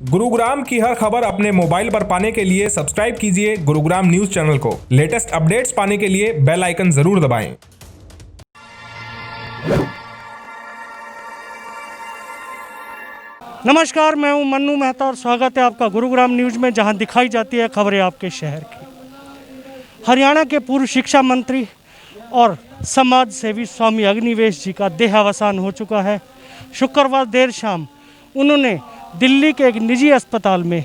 गुरुग्राम की हर खबर अपने मोबाइल पर पाने के लिए सब्सक्राइब कीजिए गुरुग्राम न्यूज चैनल को। लेटेस्ट अपडेट्स पाने के लिए बेल आइकन जरूर दबाएं। नमस्कार, मैं हूं मन्नू मेहता और स्वागत है आपका गुरुग्राम न्यूज में, जहां दिखाई जाती है खबरें आपके शहर की। हरियाणा के पूर्व शिक्षा मंत्री और समाज सेवी स्वामी अग्निवेश जी का देहावसान हो चुका है। शुक्रवार देर शाम उन्होंने दिल्ली के एक निजी अस्पताल में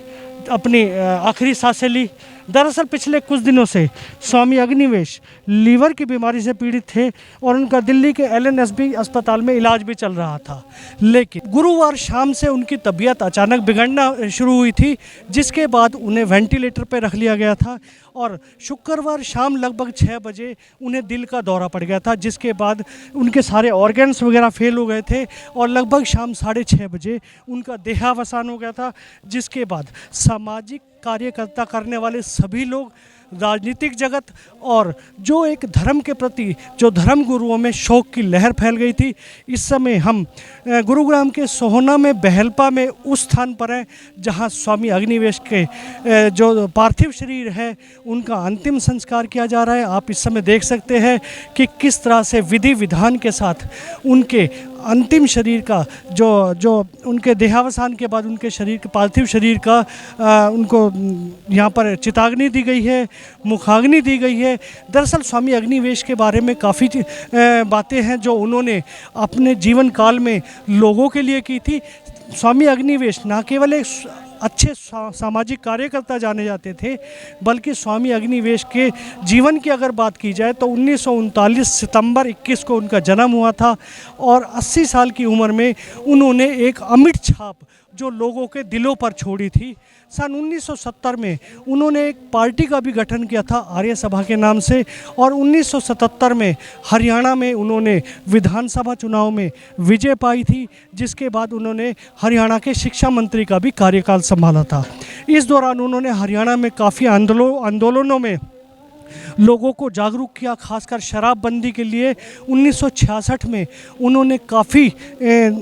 अपनी आखिरी सांसें ली। दरअसल पिछले कुछ दिनों से स्वामी अग्निवेश लीवर की बीमारी से पीड़ित थे और उनका दिल्ली के LNSB अस्पताल में इलाज भी चल रहा था, लेकिन गुरुवार शाम से उनकी तबीयत अचानक बिगड़ना शुरू हुई थी, जिसके बाद उन्हें वेंटिलेटर पर रख लिया गया था और शुक्रवार शाम लगभग 6 बजे उन्हें दिल का दौरा पड़ गया था, जिसके बाद उनके सारे ऑर्गन्स वगैरह फेल हो गए थे और लगभग शाम 6:30 बजे उनका देहावसान हो गया था। जिसके बाद सामाजिक कार्यकर्ता करने वाले सभी लोग, राजनीतिक जगत और जो एक धर्म के प्रति जो धर्म गुरुओं में शोक की लहर फैल गई थी। इस समय हम गुरुग्राम के सोहना में बहलपा में उस स्थान पर हैं जहां स्वामी अग्निवेश के जो पार्थिव शरीर है उनका अंतिम संस्कार किया जा रहा है। आप इस समय देख सकते हैं कि किस तरह से विधि विधान के साथ उनके अंतिम शरीर का जो उनके देहावसान के बाद उनके शरीर के पार्थिव शरीर का उनको यहाँ पर चिताग्नि दी गई है, मुखाग्नि दी गई है। दरअसल स्वामी अग्निवेश के बारे में काफ़ी बातें हैं जो उन्होंने अपने जीवन काल में लोगों के लिए की थी। स्वामी अग्निवेश न केवल एक अच्छे सामाजिक कार्यकर्ता जाने जाते थे, बल्कि स्वामी अग्निवेश के जीवन की अगर बात की जाए तो 1939 सितंबर 21 को उनका जन्म हुआ था और 80 साल की उम्र में उन्होंने एक अमिट छाप जो लोगों के दिलों पर छोड़ी थी। सन 1970 में उन्होंने एक पार्टी का भी गठन किया था आर्य सभा के नाम से और 1977 में हरियाणा में उन्होंने विधानसभा चुनाव में विजय पाई थी, जिसके बाद उन्होंने हरियाणा के शिक्षा मंत्री का भी कार्यकाल संभाला था। इस दौरान उन्होंने हरियाणा में काफ़ी आंदोलनों में लोगों को जागरूक किया, खासकर शराबबंदी के लिए 1966 में उन्होंने काफ़ी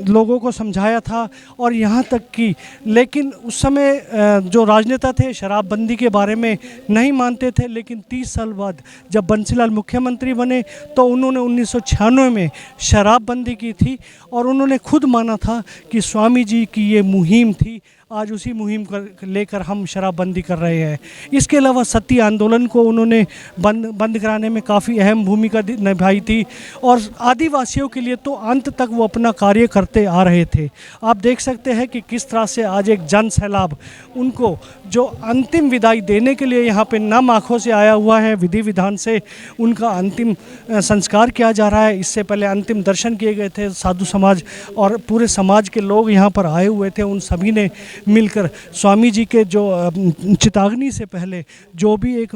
लोगों को समझाया था और यहाँ तक कि लेकिन उस समय जो राजनेता थे शराबबंदी के बारे में नहीं मानते थे, लेकिन 30 साल बाद जब बंसीलाल मुख्यमंत्री बने तो उन्होंने 1996 में शराबबंदी की थी और उन्होंने खुद माना था कि स्वामी जी की ये मुहिम थी। आज उसी मुहिम को लेकर हम शराबबंदी कर रहे हैं। इसके अलावा सती आंदोलन को उन्होंने बंद कराने में काफ़ी अहम भूमिका निभाई थी और आदिवासियों के लिए तो अंत तक वो अपना कार्य करते आ रहे थे। आप देख सकते हैं कि किस तरह से आज एक जन सैलाब उनको जो अंतिम विदाई देने के लिए यहाँ पे नम आँखों से आया हुआ है। विधि विधान से उनका अंतिम संस्कार किया जा रहा है। इससे पहले अंतिम दर्शन किए गए थे। साधु समाज और पूरे समाज के लोग यहाँ पर आए हुए थे। उन सभी ने मिलकर स्वामी जी के जो चिताग्नि से पहले जो भी एक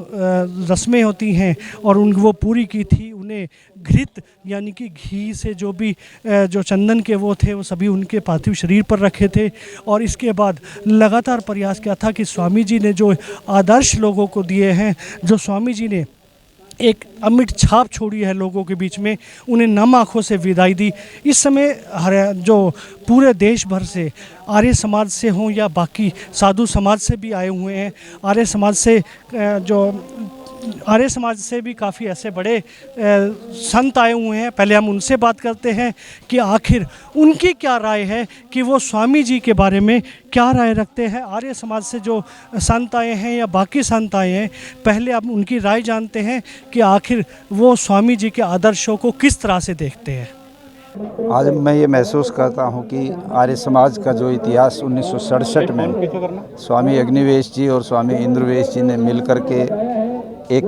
रस्में होती हैं और वो पूरी की थी। उन्हें घृत यानी कि घी से जो भी जो चंदन के वो थे वो सभी उनके पार्थिव शरीर पर रखे थे और इसके बाद लगातार प्रयास किया था कि स्वामी जी ने जो आदर्श लोगों को दिए हैं, जो स्वामी जी ने एक अमिट छाप छोड़ी है लोगों के बीच में, उन्हें नम आँखों से विदाई दी। इस समय जो पूरे देश भर से आर्य समाज से हों या बाकी साधु समाज से भी आए हुए हैं, आर्य समाज से भी काफ़ी ऐसे बड़े संत आए हुए हैं। पहले हम उनसे बात करते हैं कि आखिर उनकी क्या राय है कि वो स्वामी जी के बारे में क्या राय रखते हैं। आर्य समाज से जो संत आए हैं या बाकी संत आए हैं, पहले आप उनकी राय जानते हैं कि आखिर वो स्वामी जी के आदर्शों को किस तरह से देखते हैं। आज मैं ये महसूस करता हूँ कि आर्य समाज का जो इतिहास 1967 में स्वामी अग्निवेश जी और स्वामी इंद्रवेश जी ने मिलकर के एक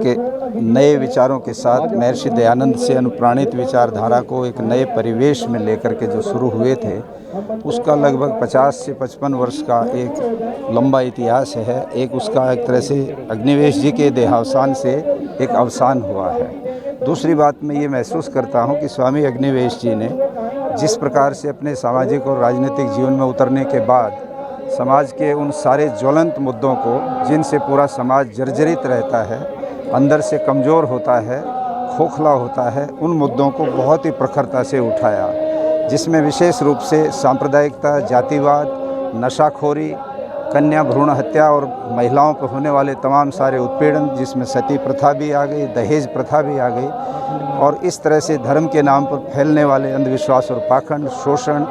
नए विचारों के साथ महर्षि दयानंद से अनुप्राणित विचारधारा को एक नए परिवेश में लेकर के जो शुरू हुए थे, उसका लगभग 50 से 55 वर्ष का एक लंबा इतिहास है। एक उसका एक तरह से अग्निवेश जी के देहावसान से एक अवसान हुआ है। दूसरी बात मैं ये महसूस करता हूँ कि स्वामी अग्निवेश जी ने जिस प्रकार से अपने सामाजिक और राजनीतिक जीवन में उतरने के बाद समाज के उन सारे ज्वलंत मुद्दों को, जिनसे पूरा समाज जर्जरित रहता है, अंदर से कमज़ोर होता है, खोखला होता है, उन मुद्दों को बहुत ही प्रखरता से उठाया, जिसमें विशेष रूप से सांप्रदायिकता, जातिवाद, नशाखोरी कन्या भ्रूण हत्या और महिलाओं पर होने वाले तमाम सारे उत्पीड़न, जिसमें सती प्रथा भी आ गई, दहेज प्रथा भी आ गई, और इस तरह से धर्म के नाम पर फैलने वाले अंधविश्वास और पाखंड, शोषण,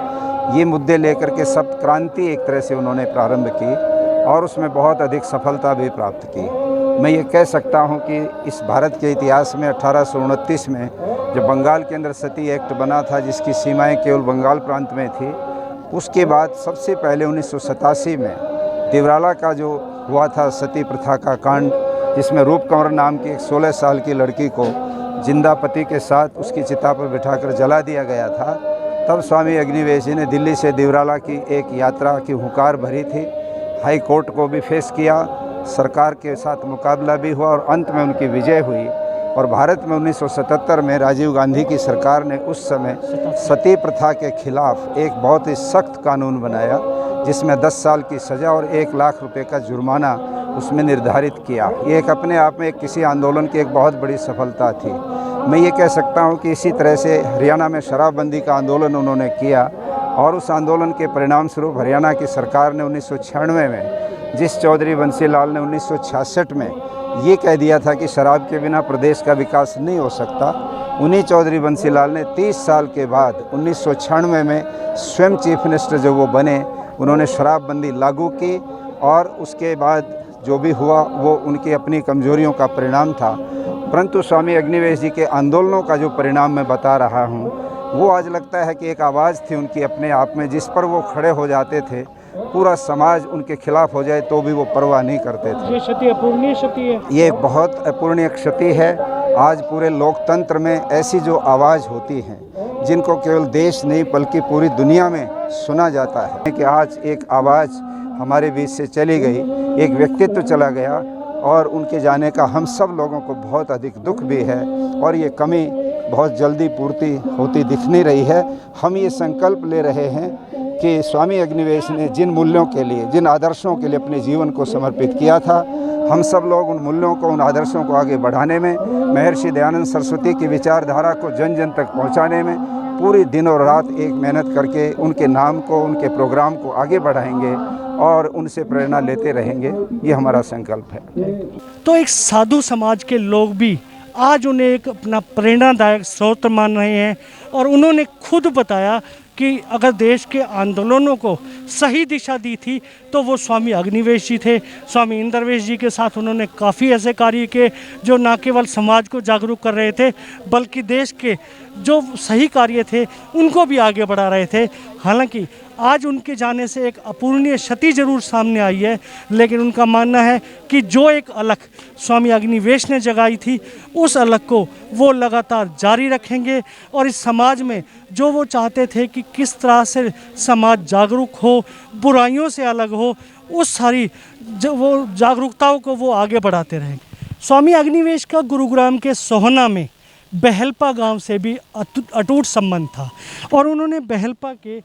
ये मुद्दे लेकर के सप्त क्रांति एक तरह से उन्होंने प्रारंभ की और उसमें बहुत अधिक सफलता भी प्राप्त की। मैं ये कह सकता हूँ कि इस भारत के इतिहास में 1829 में जब बंगाल के अंदर सती एक्ट बना था, जिसकी सीमाएं केवल बंगाल प्रांत में थी, उसके बाद सबसे पहले 1987 में देवराला का जो हुआ था सती प्रथा का कांड, जिसमें रूप कंवर नाम की एक 16 साल की लड़की को जिंदा पति के साथ उसकी चिता पर बिठाकर जला दिया गया था, तब स्वामी अग्निवेश जी ने दिल्ली से देवराला की एक यात्रा की हुंकार भरी थी। हाई कोर्ट को भी फेस किया, सरकार के साथ मुकाबला भी हुआ और अंत में उनकी विजय हुई। और भारत में 1977 में राजीव गांधी की सरकार ने उस समय सती प्रथा के खिलाफ एक बहुत ही सख्त कानून बनाया, जिसमें 10 साल की सज़ा और 1 लाख रुपए का जुर्माना उसमें निर्धारित किया। ये एक अपने आप में किसी आंदोलन की एक बहुत बड़ी सफलता थी। मैं ये कह सकता हूँ कि इसी तरह से हरियाणा में शराबबंदी का आंदोलन उन्होंने किया और उस आंदोलन के परिणाम स्वरूप हरियाणा की सरकार ने 1996 में, जिस चौधरी बंसी लाल ने 1966 में ये कह दिया था कि शराब के बिना प्रदेश का विकास नहीं हो सकता, उन्हीं चौधरी बंसी लाल ने 30 साल के बाद 1996 में स्वयं चीफ मिनिस्टर जो वो बने, उन्होंने शराबबंदी लागू की और उसके बाद जो भी हुआ वो उनकी अपनी कमजोरियों का परिणाम था। परंतु स्वामी अग्निवेश जी के आंदोलनों का जो परिणाम मैं बता रहा हूँ, वो आज लगता है कि एक आवाज़ थी उनकी अपने आप में, जिस पर वो खड़े हो जाते थे। पूरा समाज उनके खिलाफ हो जाए तो भी वो परवाह नहीं करते थे। ये क्षति अपूरणीय क्षति है। ये एक बहुत अपूरणीय क्षति है। आज पूरे लोकतंत्र में ऐसी जो आवाज़ होती हैं, जिनको केवल देश नहीं बल्कि पूरी दुनिया में सुना जाता है, कि आज एक आवाज़ हमारे बीच से चली गई, एक व्यक्तित्व चला गया और उनके जाने का हम सब लोगों को बहुत अधिक दुख भी है और ये कमी बहुत जल्दी पूर्ति होती दिख नहीं रही है। हम ये संकल्प ले रहे हैं कि स्वामी अग्निवेश ने जिन मूल्यों के लिए, जिन आदर्शों के लिए अपने जीवन को समर्पित किया था, हम सब लोग उन मूल्यों को, उन आदर्शों को आगे बढ़ाने में, महर्षि दयानंद सरस्वती की विचारधारा को जन जन तक पहुंचाने में पूरी दिन और रात एक मेहनत करके उनके नाम को, उनके प्रोग्राम को आगे बढ़ाएंगे और उनसे प्रेरणा लेते रहेंगे। ये हमारा संकल्प है। तो एक साधु समाज के लोग भी आज उन्हें एक अपना प्रेरणादायक स्रोत मान रहे हैं और उन्होंने खुद बताया कि अगर देश के आंदोलनों को सही दिशा दी थी तो वो स्वामी अग्निवेश जी थे। स्वामी इंद्रवेश जी के साथ उन्होंने काफ़ी ऐसे कार्य किए जो न केवल समाज को जागरूक कर रहे थे, बल्कि देश के जो सही कार्य थे उनको भी आगे बढ़ा रहे थे। हालांकि आज उनके जाने से एक अपूरणीय क्षति जरूर सामने आई है, लेकिन उनका मानना है कि जो एक अलख स्वामी अग्निवेश ने जगाई थी, उस अलख को वो लगातार जारी रखेंगे और इस समाज में जो वो चाहते थे कि किस तरह से समाज जागरूक हो, बुराइयों से अलग हो, उस सारी जो वो जागरूकताओं को वो आगे बढ़ाते रहेंगे। स्वामी अग्निवेश का गुरुग्राम के सोहना में बहलपा गांव से भी अटूट संबंध था और उन्होंने बहलपा के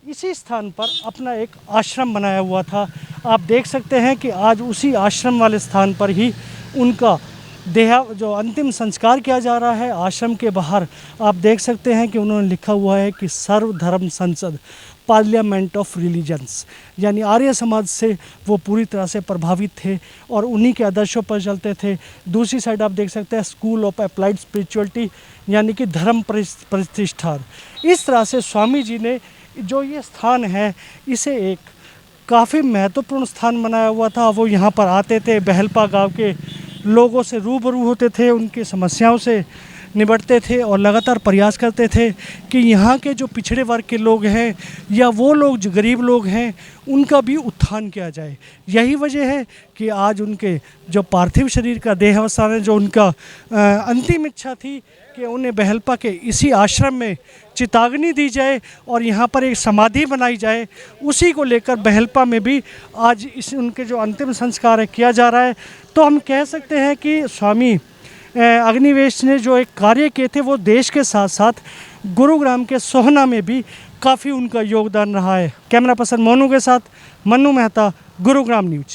इसी स्थान पर अपना एक आश्रम बनाया हुआ था। आप देख सकते हैं कि आज उसी आश्रम वाले स्थान पर ही उनका जो अंतिम संस्कार किया जा रहा है। आश्रम के बाहर आप देख सकते हैं कि उन्होंने लिखा हुआ है कि सर्वधर्म संसद, पार्लियामेंट ऑफ रिलीजन्स, यानी आर्य समाज से वो पूरी तरह से प्रभावित थे और उन्हीं के आदर्शों पर चलते थे। दूसरी साइड आप देख सकते हैं स्कूल ऑफ अप्लाइड स्पिरिचुअलिटी, यानी कि धर्म प्रतिष्ठान। इस तरह से स्वामी जी ने जो ये स्थान है, इसे एक काफ़ी महत्वपूर्ण स्थान बनाया हुआ था। वो यहाँ पर आते थे, बहलपा गांव के लोगों से रूबरू होते थे, उनकी समस्याओं से निपटते थे और लगातार प्रयास करते थे कि यहाँ के जो पिछड़े वर्ग के लोग हैं या वो लोग जो गरीब लोग हैं, उनका भी उत्थान किया जाए। यही वजह है कि आज उनके जो पार्थिव शरीर का देहावसान है, जो उनका अंतिम इच्छा थी कि उन्हें बहलपा के इसी आश्रम में चिताग्नि दी जाए और यहाँ पर एक समाधि बनाई जाए, उसी को लेकर बहलपा में भी आज उनके जो अंतिम संस्कार है किया जा रहा है। तो हम कह सकते हैं कि स्वामी अग्निवेश ने जो एक कार्य किए थे, वो देश के साथ साथ गुरुग्राम के सोहना में भी काफ़ी उनका योगदान रहा है। कैमरा पर्सन मोनू के साथ मन्नू मेहता, गुरुग्राम न्यूज।